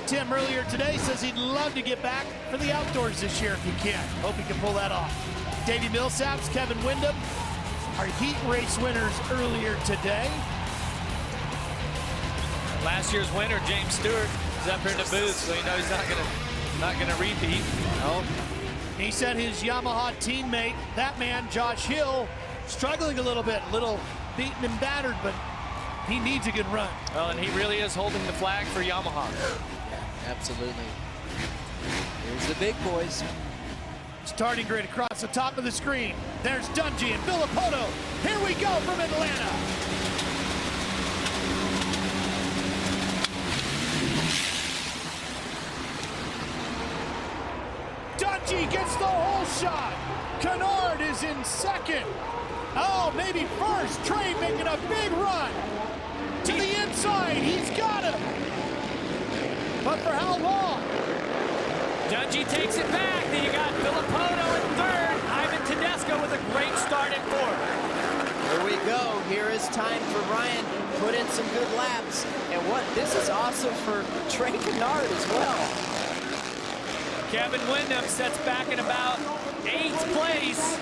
to Tim earlier today, says he'd love to get back for the outdoors this year if he can. Hope he can pull that off. Davey Millsaps, Kevin Windham, our heat race winners earlier today. Last year's winner, James Stewart, is up here in the booth, so you know he's not gonna repeat. No. He said his Yamaha teammate, that man, Josh Hill, struggling a little bit, beaten and battered, but he needs a good run. Well, and he really is holding the flag for Yamaha. Yeah, absolutely. Here's the big boys. Starting grid across the top of the screen. There's Dungey and Villopoto. Here we go from Atlanta. Dungey gets the whole shot. Kennard is in second. Oh, maybe first. Trey making a big run. To the inside, he's got him. But for how long? Dungey takes it back. Then you got Villopoto in third. Ivan Tedesco with a great start at fourth. Here we go. Here is time for Ryan to put in some good laps. And this is awesome for Trey Kennard as well. Kevin Windham sets back in about 8th place.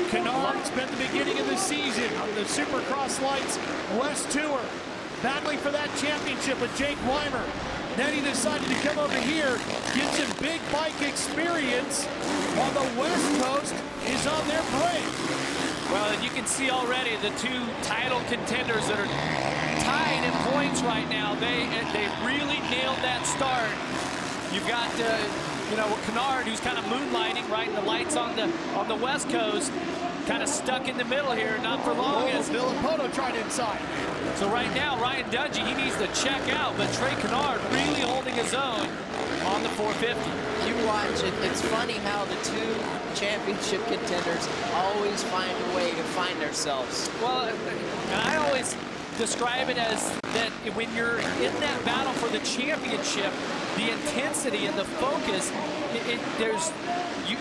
Kennard spent the beginning of the season on the Supercross Lights West Tour, battling for that championship with Jake Weimer. Then he decided to come over here, get some big bike experience, while the West Coast is on their break. Well, and you can see already the two title contenders that are tied in points right now. They really nailed that start. You've got Kennard, who's kind of moonlighting, right? And the lights on the West Coast, kind of stuck in the middle here, not for long. As Villopoto tried inside. So right now, Ryan Dungey, he needs to check out, but Trey Kennard really holding his own on the 450. You watch it. It's funny how the two championship contenders always find a way to find themselves. Well, and I always describe it as that when you're in that battle for the championship, the intensity and the focus, you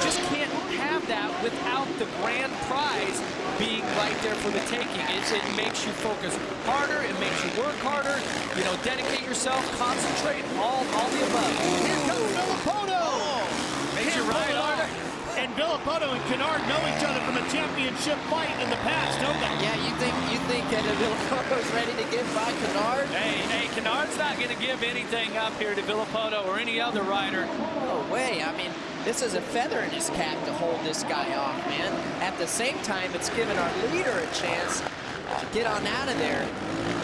just can't have that without the grand prize being right there for the taking. It makes you focus harder, it makes you work harder, dedicate yourself, concentrate, all the above. Here comes Villopoto! Makes you ride harder. And Villopoto and Kennard know each other from a championship fight in the past, don't they? Yeah, you think that Villopoto's ready to give by Kennard? Hey, Kennard's not going to give anything up here to Villopoto or any other rider. No way. I mean, this is a feather in his cap to hold this guy off, man. At the same time, it's given our leader a chance to get on out of there.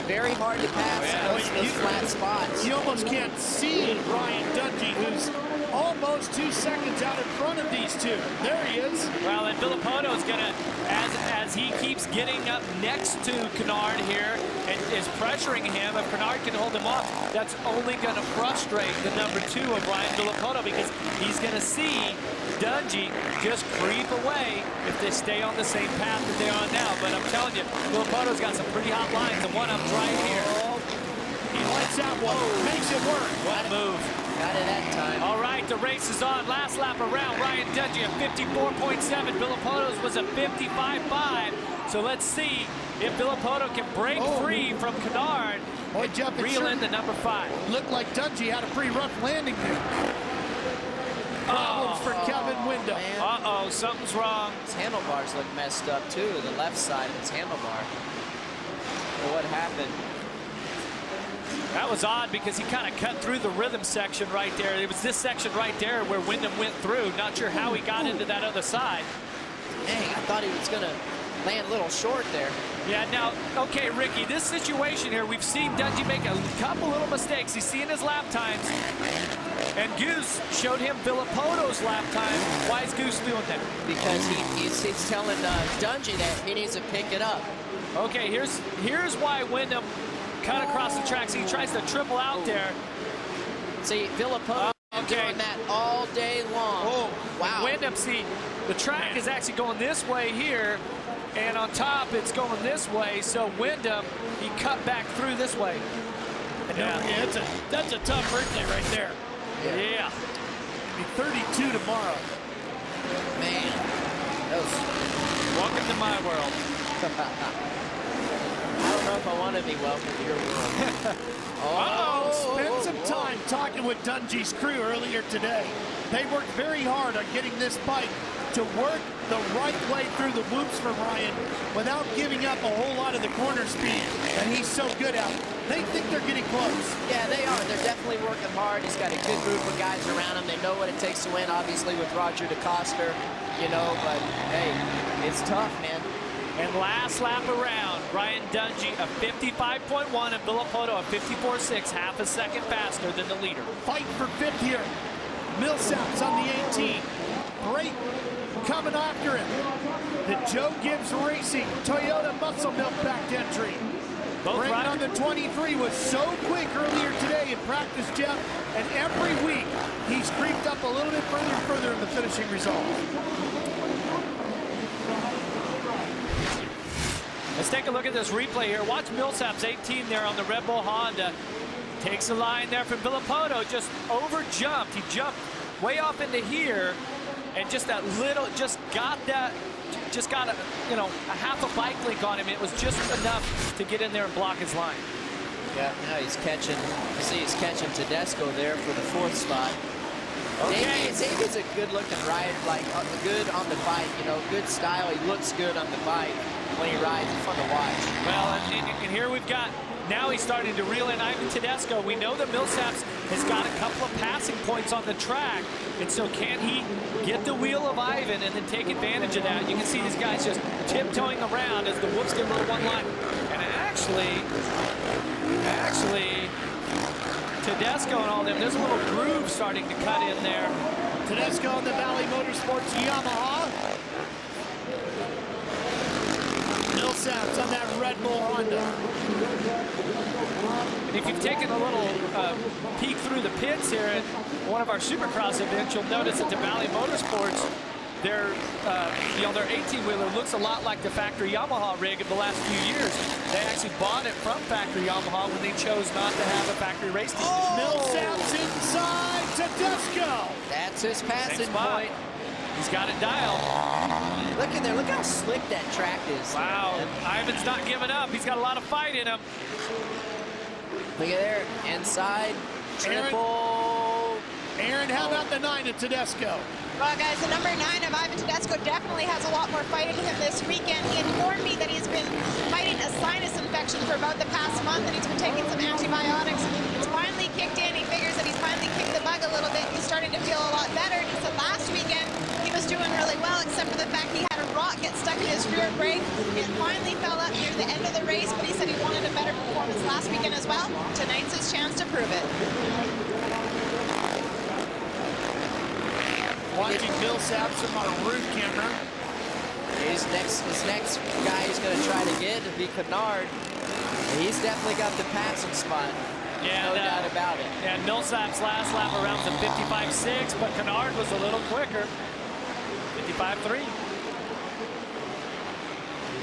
Very hard to pass those flat spots. You almost can't see Ryan Dungey, who's almost 2 seconds out in front of these two. There he is. Well, and Villopoto is going to, as he keeps getting up next to Kennard here and is pressuring him, if Kennard can hold him off, that's only going to frustrate the number 2 of Ryan Villopoto, because he's going to see Dungey just creep away if they stay on the same path that they're on now. But I'm telling you, Villopoto's got some pretty hot lines, and one of them's right here. He lights that one, makes it work. What move. Got it that time. All right, the race is on. Last lap around. Ryan Dungey at 54.7. Villopoto's was a 55.5. So let's see if Villopoto can break free from Kennard and Jeff, reel in the number 5. Looked like Dungey had a pretty rough landing there. Problems for Kevin Windham. Uh-oh, something's wrong. His handlebars look messed up, too. The left side of his handlebar. Well, what happened? That was odd because he kind of cut through the rhythm section right there. It was this section right there where Windham went through. Not sure how he got into that other side. Dang, I thought he was going to land a little short there. Yeah, now, okay, Ricky, this situation here, we've seen Dungey make a couple little mistakes. He's seeing his lap times. And Goose showed him Villopoto's lap time. Why is Goose doing that? Because he's telling Dungey that he needs to pick it up. Okay, here's why Windham cut across the tracks. He tries to triple out there. See, Villopoto doing that all day long. Oh, wow. Windham, see, the track is actually going this way here, and on top it's going this way. So Windham, he cut back through this way. Yeah, that's a tough birthday right there. Yeah. He'll be 32 tomorrow. Man, welcome to my world. I don't know if I want to be welcome to your world. Spent some talking with Dungey's crew earlier today. They worked very hard on getting this bike to work the right way through the whoops for Ryan without giving up a whole lot of the corner speed that he's so good at. They think they're getting close. Yeah, they are. They're definitely working hard. He's got a good group of guys around him. They know what it takes to win, obviously, with Roger DeCoster, you know, but hey, it's tough, man. And last lap around, Ryan Dungey a 55.1 and Villapoto a 54.6, half a second faster than the leader. Fight for fifth here. Millsap's on the 18. Great coming after him. The Joe Gibbs Racing Toyota Muscle Milk back entry. Brayton on the 23 was so quick earlier today in practice, Jeff, and every week he's creeped up a little bit further and further in the finishing results. Let's take a look at this replay here. Watch Millsap's 18 there on the Red Bull Honda. Takes a line there from Villapoto, just over jumped. He jumped way off into here, and just that little, just got a, a half a bike link on him. It was just enough to get in there and block his line. Yeah, now he's catching, you see he's catching Tedesco there for the 4th spot. Okay. Davies a good-looking ride, like good on the bike, you know, good style. He looks good on the bike when he rides. It's fun to watch. Well, and here we've got, now he's starting to reel in Ivan Tedesco. We know that Millsaps has got a couple of passing points on the track, and so can he get the wheel of Ivan and then take advantage of that? You can see these guys just tiptoeing around as the whoops get a little one line. And actually, Tedesco and all them, there's a little groove starting to cut in there. Tedesco on the Valley Motorsports Yamaha. Millsaps on that Red Bull Honda. And if you've taken a little peek through the pits here at one of our Supercross events, you'll notice that the Valley Motorsports, their 18-wheeler looks a lot like the factory Yamaha rig of the last few years. They actually bought it from factory Yamaha when they chose not to have a factory race team. Millsaps inside Tedesco. That's his passing point. He's got it dialed. Look in there. Look how slick that track is. Wow. Ivan's not giving up. He's got a lot of fight in him. Look at there. Inside. Triple. Aaron, how about the 9 of Tedesco? Well, guys, the number 9 of Ivan Tedesco definitely has a lot more fight in him this weekend. He informed me that he's been fighting a sinus infection for about the past month, and he's been taking some antibiotics. It's finally kicked in. He figures that he's finally kicked the bug a little bit. He's starting to feel a lot better. And he said last weekend he was doing really well, except for the fact he had a rock get stuck in his rear brake. It finally fell up near the end of the race, but he said he wanted a better performance last weekend as well. Tonight's his chance to prove it. Watching Millsaps from our roof camera. His next guy he's going to try to get will be Kennard. He's definitely got the passing spot. Yeah, no doubt about it. And Millsap's last lap around was a 55.6, but Kennard was a little quicker. 55.3.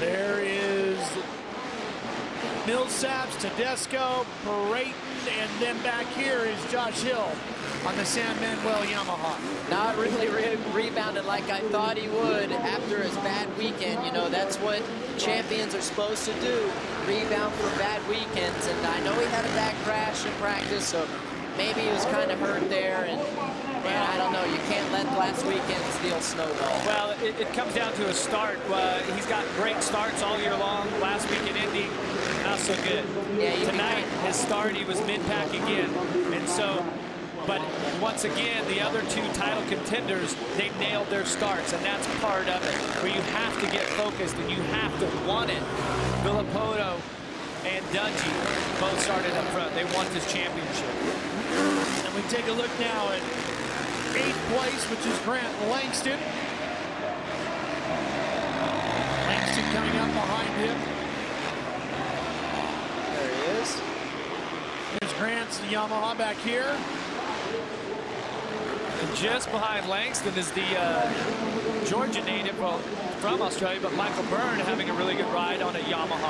There is Millsaps, Tedesco, Brayton, and then back here is Josh Hill on the San Manuel Yamaha. Not really rebounded like I thought he would after his bad weekend. You know, that's what champions are supposed to do, rebound from bad weekends. And I know he had a bad crash in practice, so maybe he was kind of hurt there. And I don't know, you can't let last weekend's deal snowball. Well, it comes down to a start. He's got great starts all year long. Last week in Indy, not so good. Yeah, tonight, his start, he was mid-pack again. And so, but once again, the other two title contenders, they nailed their starts, and that's part of it, where you have to get focused and you have to want it. Villapoto and Dungey both started up front. They won this championship. And we take a look now at 8th place, which is Grant Langston. Langston coming up behind him. There he is. There's Grant's Yamaha back here. And just behind Langston is the Georgia native, well, from Australia, but Michael Byrne having a really good ride on a Yamaha.